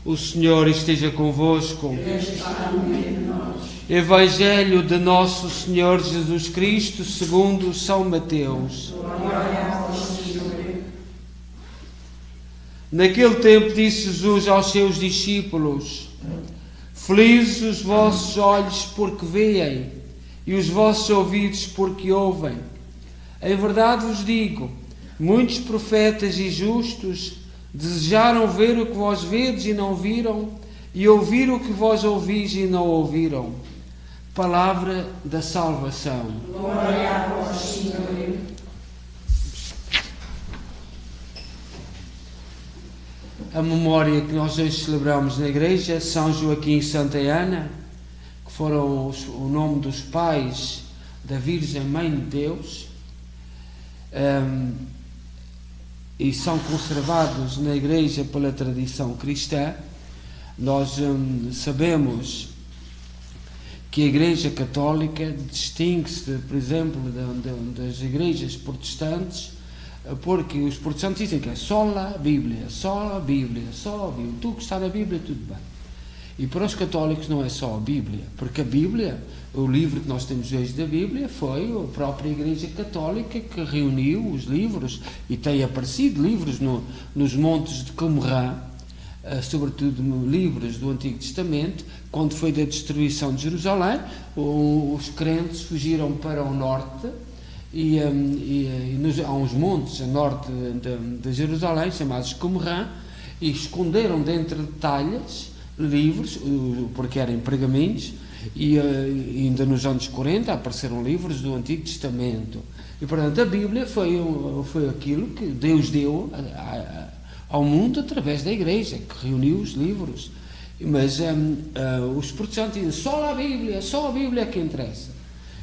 O Senhor esteja convosco. Deus está no meio de nós. Evangelho de Nosso Senhor Jesus Cristo segundo São Mateus. Glória a vós, Senhor. Naquele tempo disse Jesus aos seus discípulos: Felizes os vossos olhos porque veem, e os vossos ouvidos porque ouvem. Em verdade vos digo, muitos profetas e justos desejaram ver o que vós vedes e não viram, e ouvir o que vós ouvis e não ouviram. Palavra da salvação. Glória a vós, Senhor. A memória que nós hoje celebramos na igreja, São Joaquim e Santa Ana, que foram o nome dos pais da Virgem Mãe de Deus, e são conservados na igreja pela tradição cristã. Nós sabemos que a Igreja Católica distingue-se, por exemplo, das igrejas protestantes, porque os protestantes dizem que é só a Bíblia, só a Bíblia, só a Bíblia. Tudo que está na Bíblia, tudo bem. E para os católicos não é só a Bíblia, porque a Bíblia, o livro que nós temos hoje da Bíblia, foi a própria Igreja Católica que reuniu os livros, e tem aparecido livros nos montes de Qumran, sobretudo livros do Antigo Testamento. Quando foi da destruição de Jerusalém, os crentes fugiram para o norte, e há uns montes a norte de Jerusalém, chamados Qumran, e esconderam dentro de talhas livros, porque eram pergaminhos, e ainda nos anos 40 apareceram livros do Antigo Testamento. E portanto a Bíblia foi aquilo que Deus deu ao mundo através da Igreja, que reuniu os livros. Mas os protestantes dizem só a Bíblia é que interessa.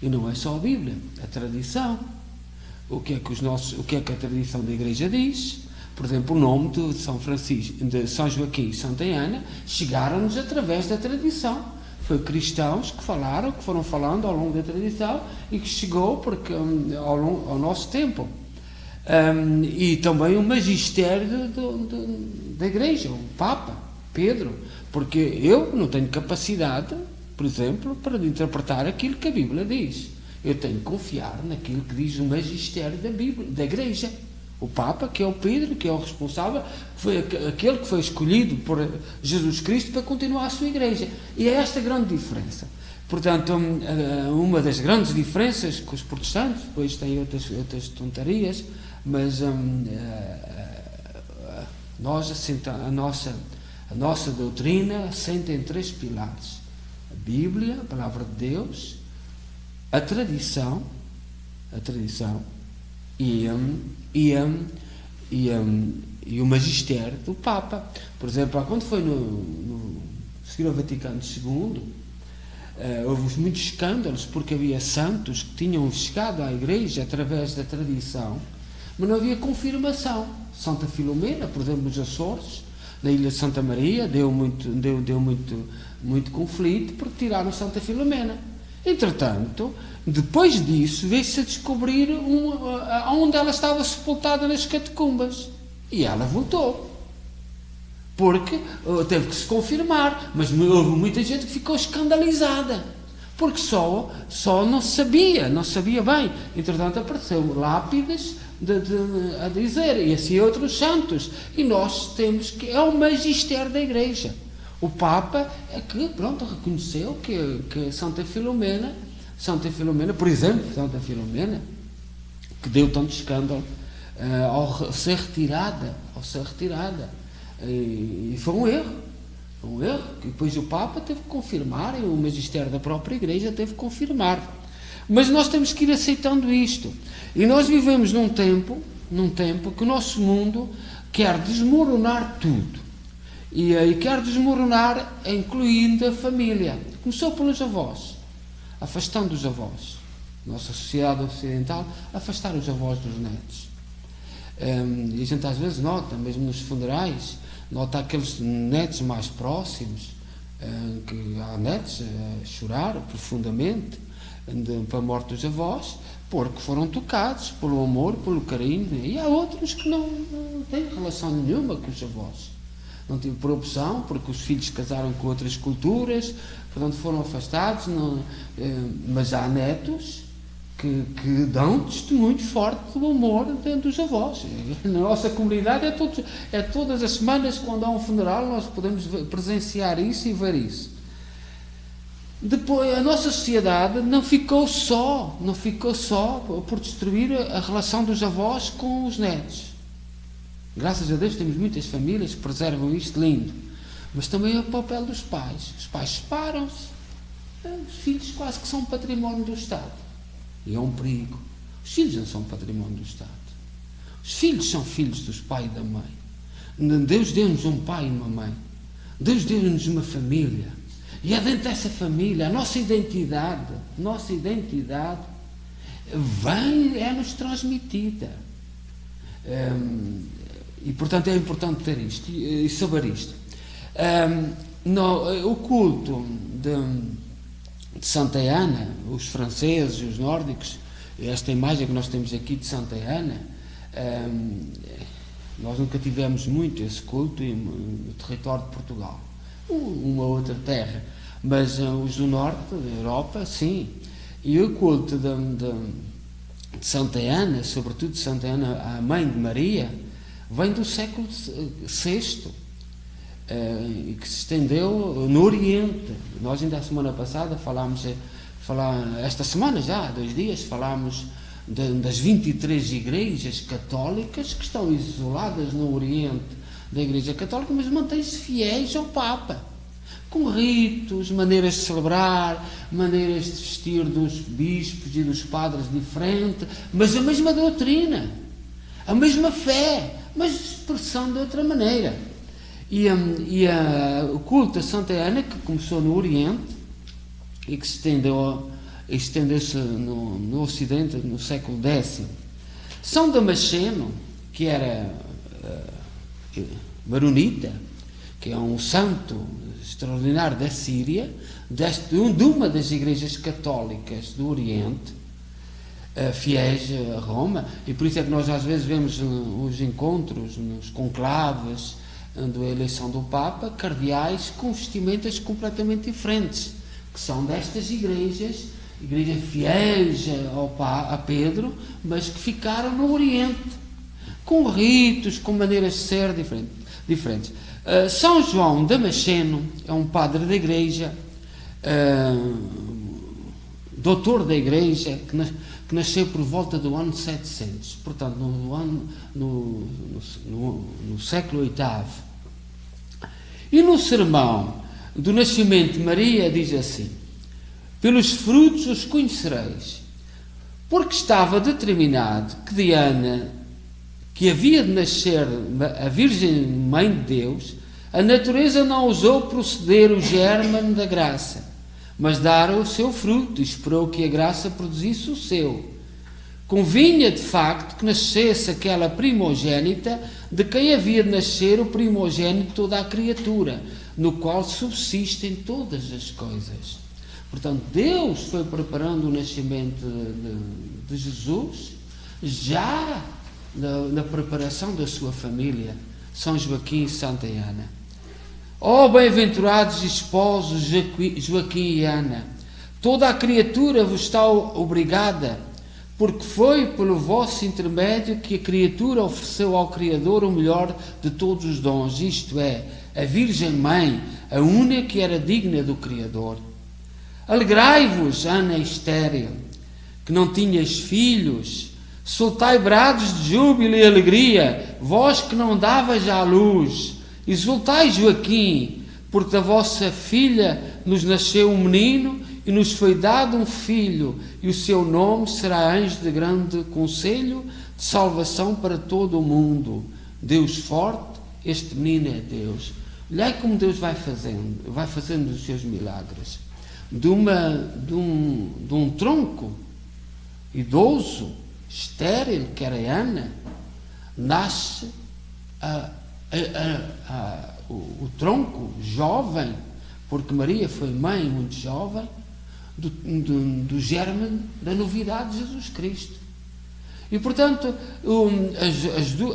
E não é só a Bíblia, a tradição. O que é que a tradição da Igreja diz? Por exemplo, o nome de São Francisco, de São Joaquim e Santa Ana chegaram-nos através da tradição. Foi cristãos que foram falando ao longo da tradição, e que chegou ao nosso tempo. E também o magistério da Igreja, o Papa Pedro, porque eu não tenho capacidade, por exemplo, para interpretar aquilo que a Bíblia diz. Eu tenho que confiar naquilo que diz o magistério da Bíblia, da Igreja. O Papa, que é o Pedro, que é o responsável, foi aquele que foi escolhido por Jesus Cristo para continuar a sua Igreja. E é esta grande diferença. Portanto, uma das grandes diferenças com os protestantes, depois tem outras tontarias, mas a nossa doutrina assenta em 3 pilares: a Bíblia, a Palavra de Deus, a tradição e o magistério do Papa. Por exemplo, quando foi no seguir ao Vaticano II, houve muitos escândalos, porque havia santos que tinham chegado à Igreja através da tradição, mas não havia confirmação. Santa Filomena, por exemplo, nos Açores, na ilha de Santa Maria, deu muito conflito, porque tiraram Santa Filomena. Entretanto, depois disso, veio-se a descobrir onde ela estava sepultada nas catacumbas. E ela voltou. Porque teve que se confirmar. Mas houve muita gente que ficou escandalizada. Porque só não sabia bem. Entretanto, apareceu lápides a dizer, e assim outros santos. E nós temos que... É o magistério da Igreja. O Papa é que, reconheceu que Santa Filomena, por exemplo, Santa Filomena, que deu tanto escândalo ao ser retirada, e foi um erro, que depois o Papa teve que confirmar, e o magistério da própria Igreja teve que confirmar. Mas nós temos que ir aceitando isto, e nós vivemos num tempo que o nosso mundo quer desmoronar tudo. E quer desmoronar, incluindo a família. Começou pelos avós, afastando os avós. Nossa sociedade ocidental, afastar os avós dos netos. E a gente às vezes nota, mesmo nos funerais, nota aqueles netos mais próximos, que há netos a chorar profundamente para a morte dos avós, porque foram tocados pelo amor, pelo carinho. E há outros que não têm relação nenhuma com os avós. não tive por opção, porque os filhos casaram com outras culturas, portanto foram afastados, mas há netos que dão testemunho forte do amor dos avós. Na nossa comunidade é todas as semanas, quando há um funeral, nós podemos presenciar isso e ver isso. Depois, a nossa sociedade não ficou só por destruir a relação dos avós com os netos. Graças a Deus temos muitas famílias que preservam isto lindo. Mas também é o papel dos pais. Os pais separam-se. Os filhos quase que são património do Estado. E é um perigo. Os filhos não são património do Estado. Os filhos são filhos dos pais e da mãe. Deus deu-nos um pai e uma mãe. Deus deu-nos uma família. E é dentro dessa família, a nossa identidade é-nos transmitida. E, portanto, é importante ter isto e saber isto. O culto de Santa Ana, os franceses, os nórdicos, esta imagem que nós temos aqui de Santa Ana, nós nunca tivemos muito esse culto no território de Portugal. Uma outra terra, mas os do norte da Europa, sim. E o culto de Santa Ana, sobretudo de Santa Ana, a mãe de Maria, vem do século VI, e que se estendeu no Oriente. Nós ainda a semana passada esta semana já, há 2 dias, falámos das 23 igrejas católicas que estão isoladas no Oriente da Igreja Católica, mas mantêm-se fiéis ao Papa, com ritos, maneiras de celebrar, maneiras de vestir dos bispos e dos padres diferentes, mas a mesma doutrina, a mesma fé, mas expressão de outra maneira. O culto a Santa Ana, que começou no Oriente e que se estendeu-se no Ocidente no século X. São Damasceno, que era maronita, que é um santo extraordinário da Síria, de uma das igrejas católicas do Oriente, fiéis a Roma, e por isso é que nós às vezes vemos os encontros, nos conclaves da eleição do Papa, cardeais com vestimentas completamente diferentes, que são destas igrejas fiéis a Pedro, mas que ficaram no Oriente, com ritos, com maneiras de ser diferentes. São João Damasceno é um padre da igreja, doutor da igreja, que nasceu por volta do ano 700, portanto no século VIII. E no sermão do nascimento de Maria diz assim: pelos frutos os conhecereis, porque estava determinado que de Ana, que havia de nascer a Virgem Mãe de Deus, a natureza não ousou proceder o germe da graça, mas dar o seu fruto, e esperou que a graça produzisse o seu. Convinha, de facto, que nascesse aquela primogênita de quem havia de nascer o primogênito de toda a criatura, no qual subsistem todas as coisas. Portanto, Deus foi preparando o nascimento de Jesus, já na preparação da sua família, São Joaquim e Santa Ana. Ó bem-aventurados esposos Joaquim e Ana, toda a criatura vos está obrigada, porque foi pelo vosso intermédio que a criatura ofereceu ao Criador o melhor de todos os dons, isto é, a Virgem Mãe, a única que era digna do Criador. Alegrai-vos, Ana estéril, que não tinhas filhos, soltai brados de júbilo e alegria, vós que não davas à luz. Exultai, Joaquim, porque da vossa filha nos nasceu um menino e nos foi dado um filho, e o seu nome será Anjo de grande conselho, de salvação para todo o mundo. Deus forte, este menino é Deus. Olhai como Deus vai fazendo os seus milagres. De um tronco idoso, estéril, que era Ana, nasce o tronco jovem, porque Maria foi mãe muito jovem, do germe da novidade de Jesus Cristo. E, portanto,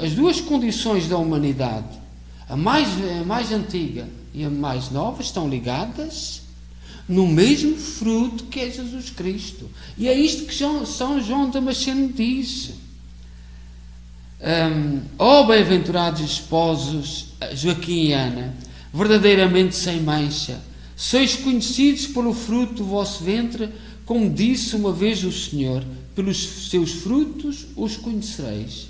as duas condições da humanidade, a mais antiga e a mais nova estão ligadas no mesmo fruto que é Jesus Cristo. E é isto que São João Damasceno diz. Ó bem-aventurados esposos Joaquim e Ana, verdadeiramente sem mancha, sois conhecidos pelo fruto do vosso ventre, como disse uma vez o Senhor, pelos seus frutos os conhecereis.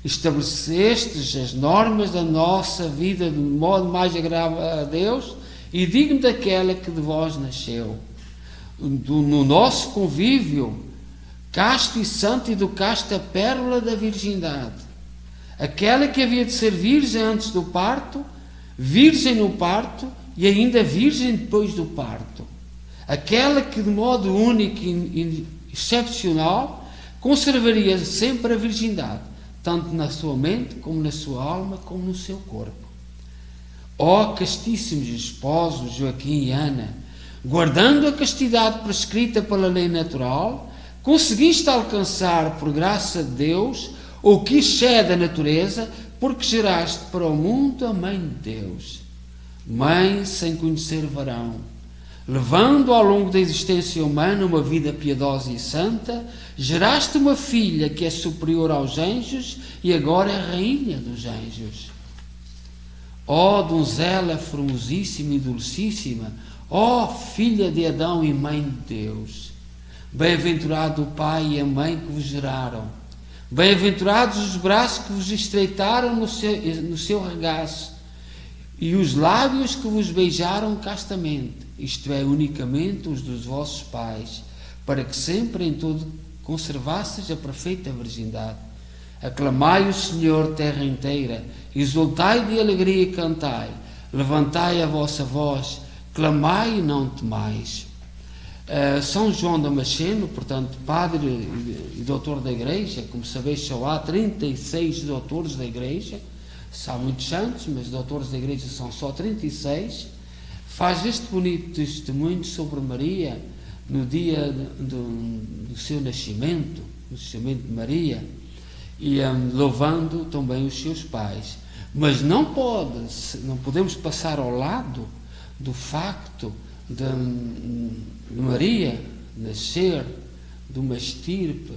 Estabelecestes as normas da nossa vida de modo mais agradável a Deus e digno daquela que de vós nasceu. No nosso convívio, casto e santo, educaste a pérola da virgindade, aquela que havia de ser virgem antes do parto, virgem no parto e ainda virgem depois do parto, aquela que de modo único e excepcional conservaria sempre a virgindade, tanto na sua mente, como na sua alma, como no seu corpo. Ó castíssimos esposos Joaquim e Ana, guardando a castidade prescrita pela lei natural, conseguiste alcançar, por graça de Deus, o que excede a natureza, porque geraste para o mundo a Mãe de Deus. Mãe sem conhecer varão, levando ao longo da existência humana uma vida piedosa e santa, geraste uma filha que é superior aos anjos e agora é rainha dos anjos. Ó donzela formosíssima e dulcíssima, ó filha de Adão e mãe de Deus, bem-aventurado o pai e a mãe que vos geraram, bem-aventurados os braços que vos estreitaram no seu regaço e os lábios que vos beijaram castamente, isto é, unicamente os dos vossos pais, para que sempre em tudo conservasseis a perfeita virgindade. Aclamai o Senhor, terra inteira, exultai de alegria e cantai, levantai a vossa voz, clamai e não temais. São João Damasceno, portanto, padre e doutor da Igreja, como sabeis, só há 36 doutores da Igreja, há muitos santos, mas doutores da Igreja são só 36, faz este bonito testemunho sobre Maria no dia do seu nascimento, no nascimento de Maria, e louvando também os seus pais. Mas não podemos passar ao lado do facto de Maria nascer de uma estirpe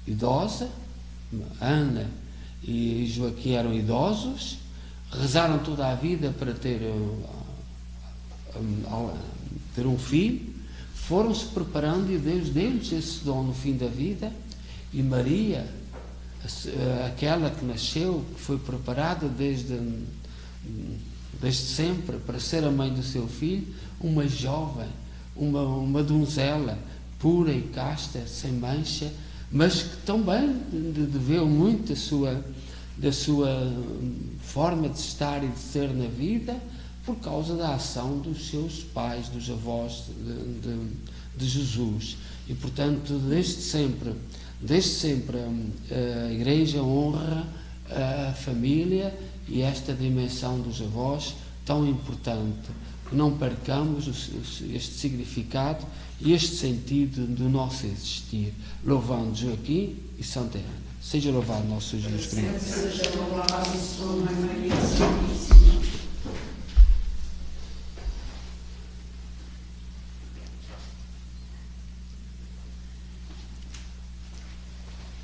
idosa. Ana e Joaquim eram idosos, rezaram toda a vida para ter um filho, foram-se preparando e Deus deu-lhes esse dom no fim da vida. E Maria, aquela que nasceu, que foi preparada desde sempre para ser a mãe do seu filho, uma jovem, uma donzela pura e casta, sem mancha, mas que também deveu muito da sua forma de estar e de ser na vida por causa da ação dos seus pais, dos avós de Jesus. E portanto, desde sempre a Igreja honra a família e esta dimensão dos avós tão importante, que não percamos este significado e este sentido do nosso existir, louvando Joaquim e Santa Ana. Seja louvado nosso Jesus Cristo. Seja louvado, Senhor Maria Santíssima.